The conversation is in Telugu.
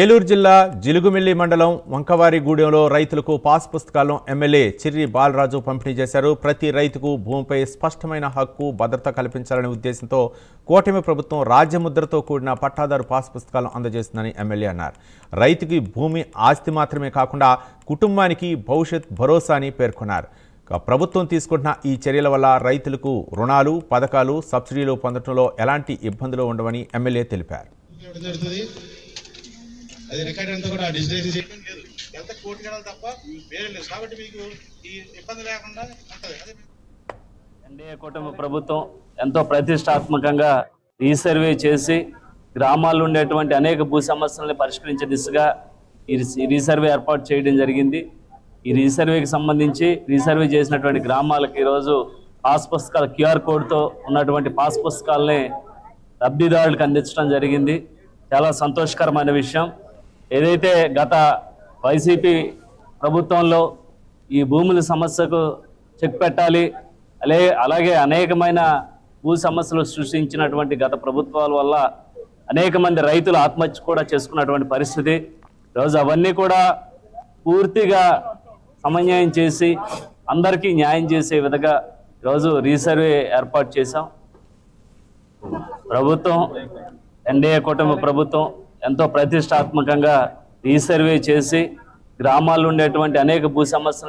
ఏలూరు జిల్లా జిలుగుమిల్లి మండలం వంకవారిగూడెంలో రైతులకు పాస్ పుస్తకాలను ఎమ్మెల్యే చిర్రి బాలరాజు పంపిణీ చేశారు. ప్రతి రైతుకు భూమిపై స్పష్టమైన హక్కు భద్రత కల్పించాలనే ఉద్దేశంతో కూటమి ప్రభుత్వం రాజ్యముద్రతో కూడిన పట్టాదారు పాస్ పుస్తకాలను అందజేస్తుందని ఎమ్మెల్యే అన్నారు. రైతుకి భూమి ఆస్తి మాత్రమే కాకుండా కుటుంబానికి భవిష్యత్ భరోసా అని పేర్కొన్నారు. ప్రభుత్వం తీసుకుంటున్న ఈ చర్యల వల్ల రైతులకు రుణాలు, పథకాలు, సబ్సిడీలు పొందడంలో ఎలాంటి ఇబ్బందులు ఉండవని ఎమ్మెల్యే తెలిపారు. అది రికార్డ్ అంతా కూడా డిజిటలైజ్ చేయడం లేదు. ఎంత కోర్టు కడాలి తప్ప వేరే లేదు. కాబట్టి మీకు ఈ ఇబ్బంది లేకుండా ఉంటుంది. ఎన్డీఏ కూటమి ప్రభుత్వం ఎంతో ప్రతిష్టాత్మకంగా రీసర్వే చేసి గ్రామాల్లో ఉండేటువంటి అనేక భూ సమస్యలను పరిష్కరించే దిశగా ఈ రీసర్వే ఏర్పాటు చేయడం జరిగింది. ఈ రీసర్వేకి సంబంధించి రీసర్వే చేసినటువంటి గ్రామాలకు ఈరోజు పాస్ పుస్తకాలు QR కోడ్తో ఉన్నటువంటి పాస్ పుస్తకాలని లబ్ధిదారులకు అందించడం జరిగింది. చాలా సంతోషకరమైన విషయం. ఏదైతే గత వైసీపీ ప్రభుత్వంలో ఈ భూముల సమస్యకు చెక్ పెట్టాలి, అలాగే అనేకమైన భూ సమస్యలు సృష్టించినటువంటి గత ప్రభుత్వాల వల్ల అనేక మంది రైతులు ఆత్మహత్య కూడా చేసుకున్నటువంటి పరిస్థితి. ఈరోజు అవన్నీ కూడా పూర్తిగా సమన్వయం చేసి అందరికీ న్యాయం చేసే విధంగా ఈరోజు రీసర్వే ఏర్పాటు చేశాం. ప్రభుత్వం ఎన్డీఏ కూటమి ప్రభుత్వం ఎంతో ప్రతిష్టాత్మకంగా రీసర్వే చేసి గ్రామాల్లో ఉండేటువంటి అనేక భూ సమస్యలను